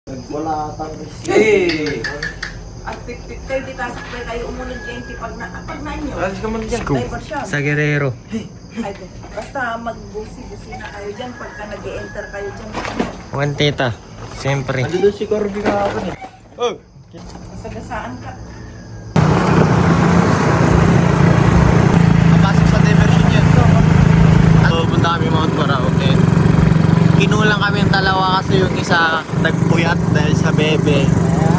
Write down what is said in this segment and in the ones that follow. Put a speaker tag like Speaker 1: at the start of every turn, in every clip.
Speaker 1: Wala tang
Speaker 2: Hey!
Speaker 3: At tik-tik kayo, di tasakbay kayo umunod dyan. Pag nanyo,
Speaker 2: Alis ka muna dyan.
Speaker 3: diversion.
Speaker 4: Sa Guerrero.
Speaker 3: Ay, basta magbusi-busi na kayo dyan pagka nag-e-enter kayo dyan.
Speaker 4: Juan Tita. Siyempre.
Speaker 1: Ando doon si Corby kahapon eh.
Speaker 2: Oh!
Speaker 3: Kasagasaan ka.
Speaker 4: Kapasok sa diversion yun. Pupunta kami Mount Marauke. Kinulang kami yung dalawa kasi yung isa nagpuyat dahil sa bebe.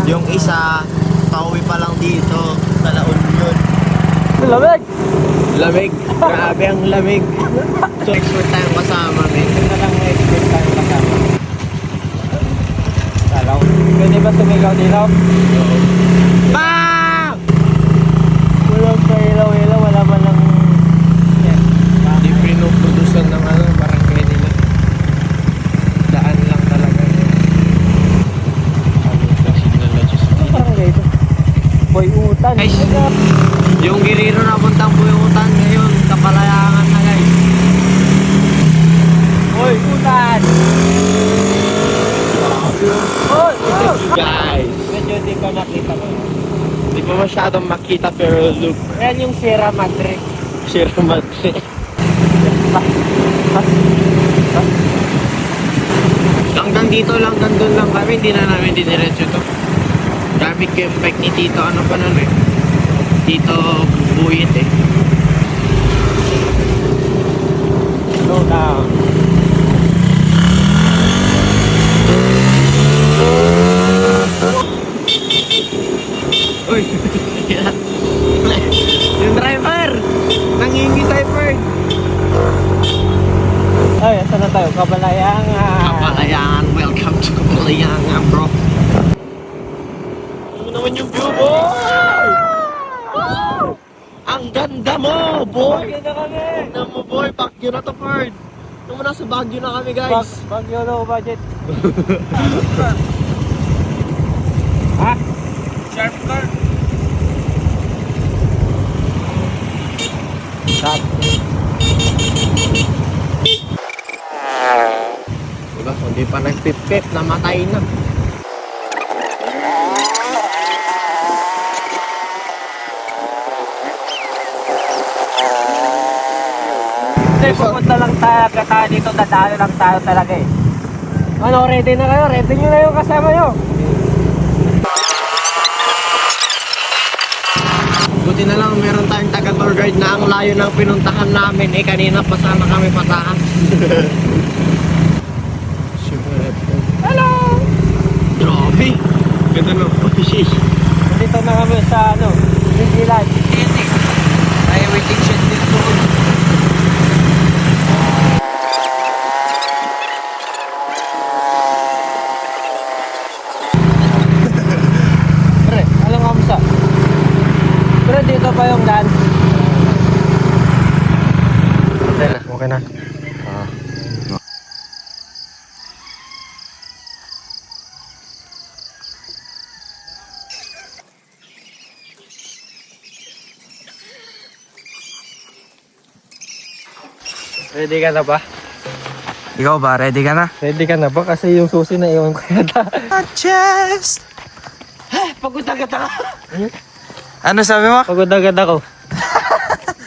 Speaker 4: Yung isa, pauwi pa lang dito sa La Union.
Speaker 2: Lamig!
Speaker 4: Lamig. Grabe ang lamig. So, expert tayong kasama, men.
Speaker 2: Ito na lang may expert tayo kasama. Dalaw. Pwede ba tumigaw dilaw?
Speaker 4: Bang!
Speaker 2: Walang sa ilaw-ilaw, wala man lang...
Speaker 4: Hindi pinuprodusan ng barangay nila. Daan lang talaga yun. Signal na Diyos.
Speaker 2: Ano parang ganito? Boy, utan.
Speaker 4: Guys, yung Guerrero na puntang Buyutan ngayon, kapalayangan na guys.
Speaker 2: Boy, utan! Oh!
Speaker 4: Guys,
Speaker 2: Medyo di ko nakita mo.
Speaker 4: hindi ko masyadong makita pero look,
Speaker 2: Yan yung Sierra Madre.
Speaker 4: share matre. Hanggang dito lang, nandun lang kami, hindi na namin diniretso to. Gamit ko yung bike ni Tito, ano pa nun eh. Tito Buyit eh.
Speaker 2: Slow down.
Speaker 4: Uy! Yung driver! Nangingisay Ferd!
Speaker 2: Ay, saan na tayo? Kabalayangan.
Speaker 4: Kapalayangan, welcome to Kapalayangan bro! Ano naman yung view boy? Ang ganda mo boy!
Speaker 2: Bagyo na kami!
Speaker 4: Ganda mo boy, Baguio na to Ferd! Ito mo nasa Baguio na kami guys!
Speaker 2: Bagyo low budget. Ha? Sharp car.
Speaker 4: Stop! Diba, hindi pa nagpipip, namatay na.
Speaker 2: Hindi, pupunta lang tayo dito, dadaan lang tayo talaga eh. Ano, ready na kayo? Ready nyo na yung kasama nyo.
Speaker 4: Buti na lang meron tayong taga-tour guide na ang layo ng pinuntahan namin. Eh, kanina pa sana kami pataas.
Speaker 2: Hello!
Speaker 4: Grabe! Ganda ng pushish.
Speaker 2: Dito na kami sa ano, New Zealand.
Speaker 4: Ay, waiting shed dito.
Speaker 2: Pre, alam mo kamusta? Pre, dito pa yung daan.
Speaker 4: Okay na.
Speaker 2: Ready ka na ba?
Speaker 4: Ikaw ba? Ready ka na?
Speaker 2: Ready ka na ba? Kasi yung susi na iwan ko yata.
Speaker 4: Chest!
Speaker 2: Pagod agad ako.
Speaker 4: Ano sabi mo?
Speaker 2: Pagod agad ako.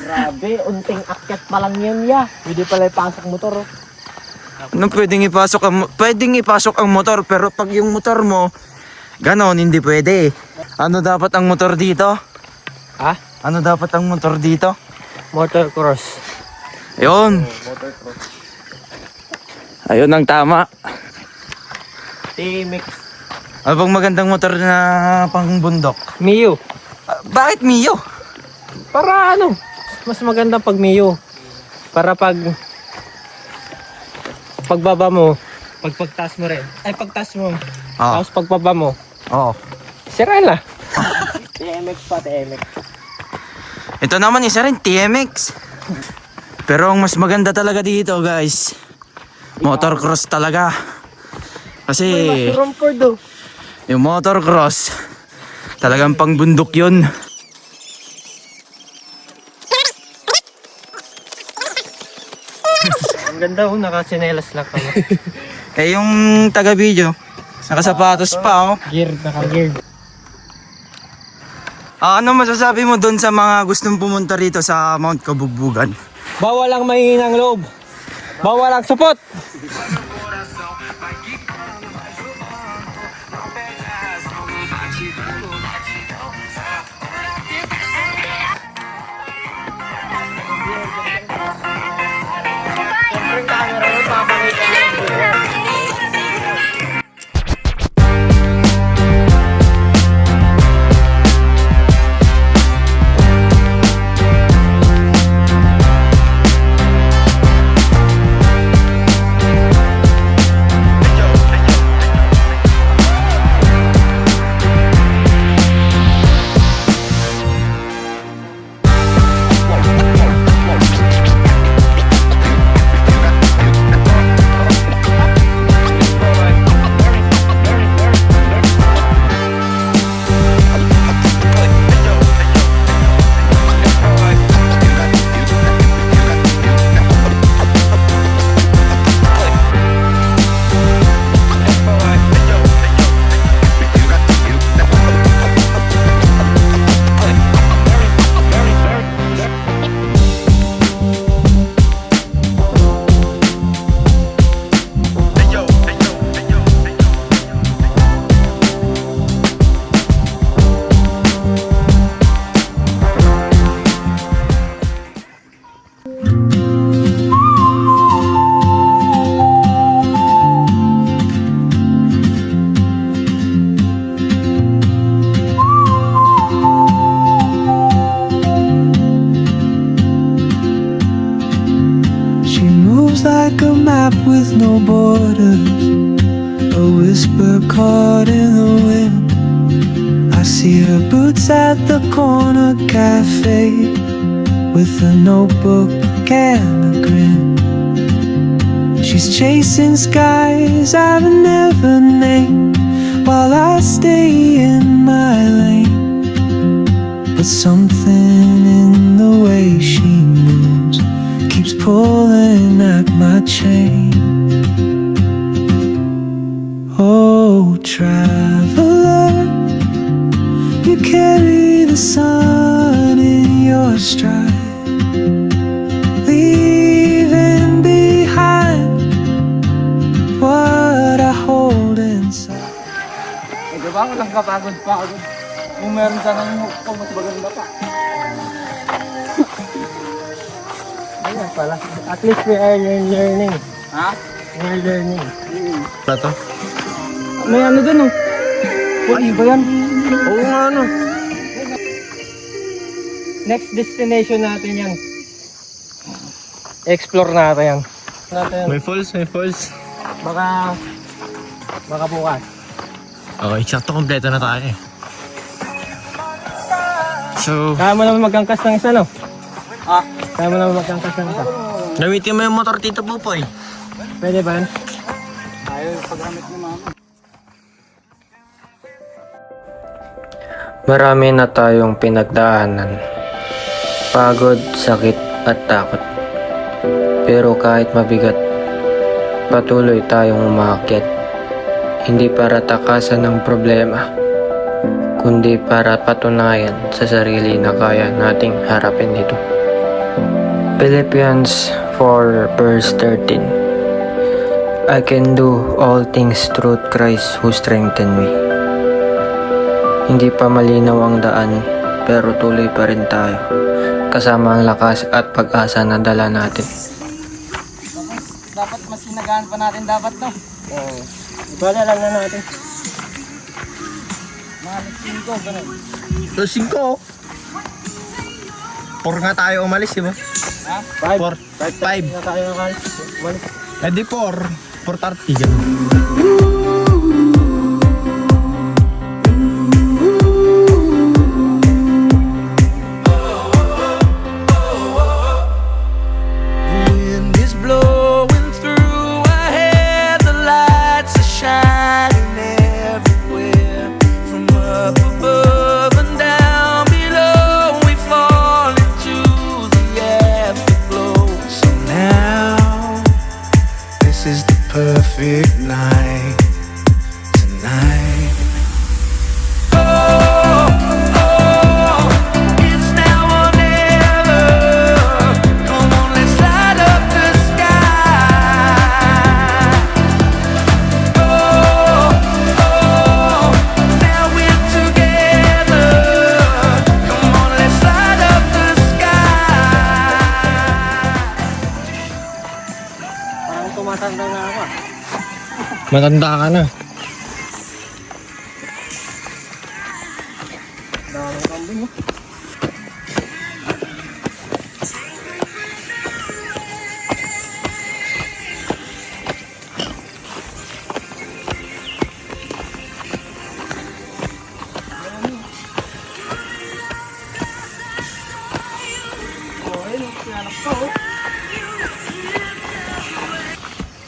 Speaker 2: Grabe, unting akyat pa lang yan ya. Pwede pala ipasok motor oh.
Speaker 4: Ano pwedeng ipasok ang motor pero pag yung motor mo ganon, hindi pwede eh. Ano dapat ang motor dito?
Speaker 2: Ha?
Speaker 4: Ano dapat ang motor dito?
Speaker 2: Motocross.
Speaker 4: Ayun. Ayun ang tama.
Speaker 2: T-Mix.
Speaker 4: Ano bang magandang motor na pang bundok?
Speaker 2: Mio.
Speaker 4: Bakit Mio?
Speaker 2: Para ano? Mas maganda pag Mio. Para pagbaba mo, pagtaas mo rin. Ay, pagtaas mo.
Speaker 4: Oo.
Speaker 2: Tapos pagbaba mo,
Speaker 4: Oo.
Speaker 2: sira na. TMX pa, TMX.
Speaker 4: Ito naman isa rin, TMX. Pero ang mas maganda talaga dito guys, motocross talaga. Kasi
Speaker 2: Mushroom for do.
Speaker 4: yung motocross, talagang pang bundok yun.
Speaker 2: Ang ganda oh, nakatsinelas lang kami.
Speaker 4: Eh yung taga-video,
Speaker 5: Nakasapatos pa, oh.
Speaker 2: Gear, naka-gear.
Speaker 5: Ano masasabi mo doon sa mga gustong pumunta rito sa Mount Kabugbugan?
Speaker 2: Bawal ang mahihinang loob. Bawal ang supot.
Speaker 6: She moves like a map with no borders, a whisper caught in the wind. I see her boots at the corner cafe with a notebook and a grin. She's chasing skies I've never named while I stay in my lane. But something in the way she moves keeps pulling at my chain. Oh, traveler, you carry the sun in your stride, leaving behind what I hold inside.
Speaker 5: Di ba ako lang kapagod-pagod? Kung meron ka ng kung mas maganda pa.
Speaker 2: Ayan pala. At least we are learning.
Speaker 5: Ha?
Speaker 2: We are learning.
Speaker 4: Ano to?
Speaker 2: May ano dun oh. Ay, ba yan?
Speaker 5: Oo nga, ano.
Speaker 2: Next destination natin yan. Explore natin yan.
Speaker 4: May falls, may falls.
Speaker 2: Baka bukas.
Speaker 4: Okay, sakto kompleto na tayo eh. So,
Speaker 2: Kaya mo naman magkangkas ng isa, no?
Speaker 5: Ha?
Speaker 2: Kaya mo naman magkangkas ng isa.
Speaker 4: gamitin mo yung motor Tito Pupoy.
Speaker 2: Pwede ba yan?
Speaker 5: Ayaw yung paggamit ni mama.
Speaker 7: Marami na tayong pinagdaanan. Pagod, sakit at takot. Pero kahit mabigat, patuloy tayong umaakyat. Hindi para takasan ng problema, kundi para patunayan sa sarili na kaya nating harapin ito. Philippians 4 verse 13. I can do all things through Christ who strengthened me. Hindi pa malinaw ang daan, pero tuloy pa rin tayo, kasama ang lakas at pag-asa na dala natin.
Speaker 5: Dapat mas sinagaan pa natin dapat, no?
Speaker 2: Oo. Ibala lang na natin.
Speaker 5: Mga 5, ganun. So, 5. 4 nga tayo umalis, di ba? Ha? 4. 5.
Speaker 2: Na tayo nakalis. Malis.
Speaker 5: Eh di 4. 4:30 ganun.
Speaker 6: Wind is blowing through our hair, the lights are shining everywhere. From up above and down below, we fall into the afterglow. So now, this is the perfect night.
Speaker 4: Matanda ka na.
Speaker 2: Daming kambing oh.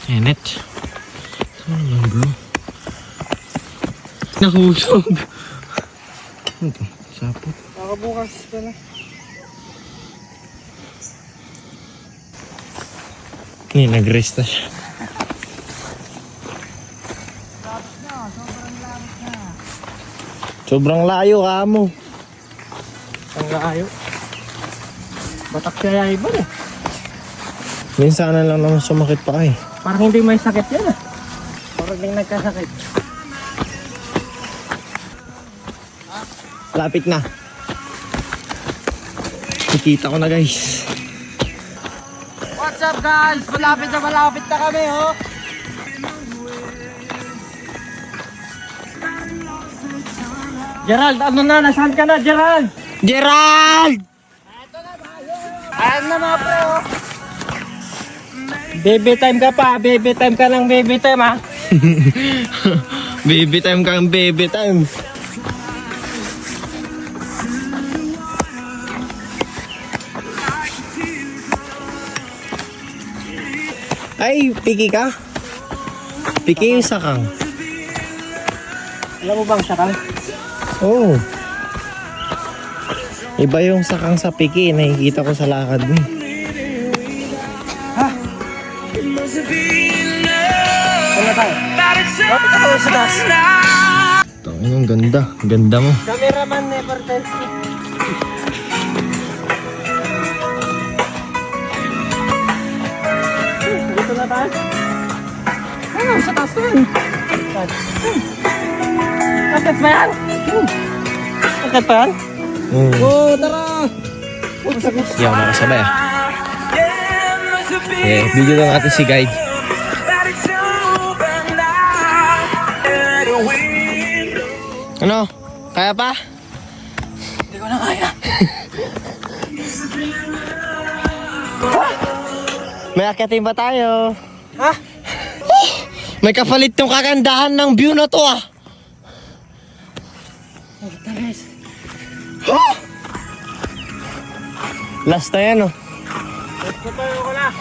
Speaker 4: Enet. Ano naman bro? Nakusog. Ano to? Sapot.
Speaker 2: Nakabukas pala.
Speaker 4: Hindi, nag-rest na siya. Sobrang layo ka mo.
Speaker 2: Ang layo. Batak siya iba eh.
Speaker 4: Minsan lang naman sumakit pa eh.
Speaker 2: Parang hindi may sakit yan ah. Parang hindi nagkasakit.
Speaker 4: Lapit na. Nakikita ko na guys.
Speaker 2: What's up guys? Malapit na kami oh. Gerald, ano na? Nasaan ka na, Gerald?
Speaker 4: Gerald!
Speaker 2: Ayan na mga pre oh. Baby time ka pa, baby time ka ng baby time ha.
Speaker 4: Baby time kang baby time. Ay, piki ka? Piki yung sakang.
Speaker 2: Alam mo bang sakang?
Speaker 4: Oo. Iba yung sakang sa piki, nakikita ko sa lakad mo.
Speaker 2: Ano tayo? Bakit ako sa taas?
Speaker 4: Tangin, ang ganda. Ang ganda mo.
Speaker 2: Cameraman never tells me. Dito na tayo. Ano, sa taas na yan. Akit ba yan? Akit ba yan? Oo, tara!
Speaker 4: Hindi ako makasabay ah. Video lang natin si guide. Ano? Kaya pa?
Speaker 2: Hindi ko na kaya.
Speaker 4: May akitin ba tayo?
Speaker 2: Ha?
Speaker 4: Oh, may kapalit tong kagandahan ng view na to ah. Oh! Last na yan oh.
Speaker 2: Tutuyo ko na.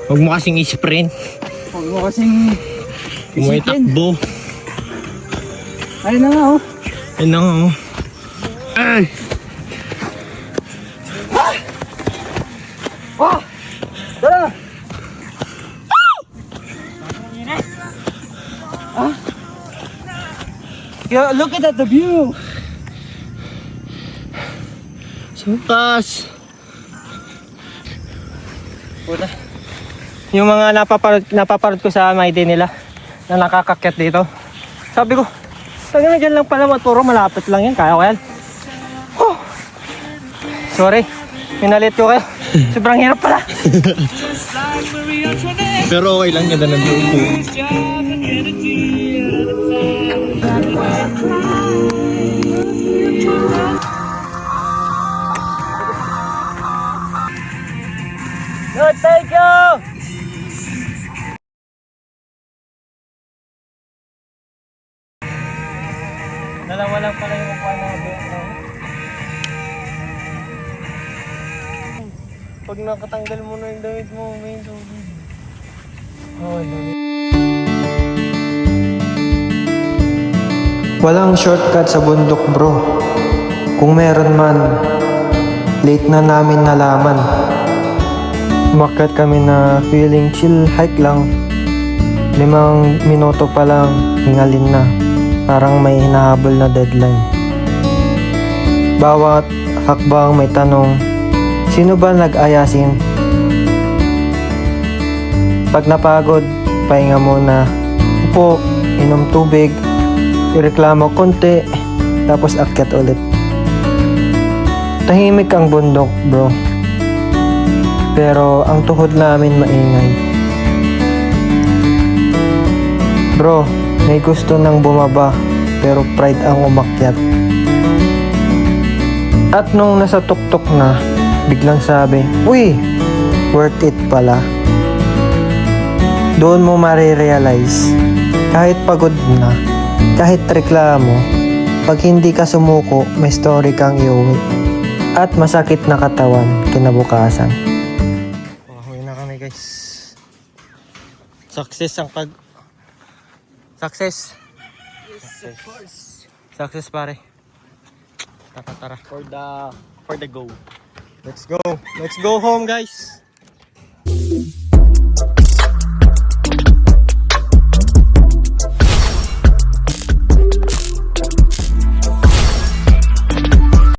Speaker 4: Huwag mo kasing i-sprint.
Speaker 2: Huwag mo kasing
Speaker 4: Huwag mo itakbo.
Speaker 2: ayun na nga oh.
Speaker 4: Ayun na nga oh. Ay!
Speaker 2: Oh! Tara! Ah! Yeah, look at the view!
Speaker 4: Sukas!
Speaker 2: Puta. Yung mga napaparod ko sa MID nila na nakakakyat dito. Sabi ko, taga na dyan lang pala, puro malapit lang yan. Kaya ko yan. Oh! Sorry, minalit ko kayo. Sobrang hirap pala.
Speaker 4: Pero okay lang, ganda ng view ko.
Speaker 2: Good, thank you! Dalawa lang pala yung kuha na dito. Pag nakatanggal mo na yung damit mo, may tubig. Oh, dami.
Speaker 7: Walang shortcut sa bundok bro. Kung meron man, late na namin nalaman. Umakyat kami na feeling chill hike lang. 5 minuto pa lang, hingalin na. Parang may hinahabol na deadline. Bawat hakbang may tanong, sino ba nag-ayasin? Pag napagod, pahinga muna. Upo, inom tubig, ireklamo konti, tapos akyat ulit. Tahimik ang bundok bro. Pero ang tuhod namin maingay.
Speaker 2: Bro, may gusto nang bumaba pero pride ang umakyat. At nung nasa tuktok na, biglang sabi, "Uy, worth it pala." Doon mo marirealize, kahit pagod na, kahit reklamo, pag hindi ka sumuko, may story kang iuwi. At masakit na katawan kinabukasan. Uwi na kami guys. Success ang Success.
Speaker 3: Yes, of course.
Speaker 2: Success pare. Tara.
Speaker 4: For the go.
Speaker 2: Let's go. Let's go home guys.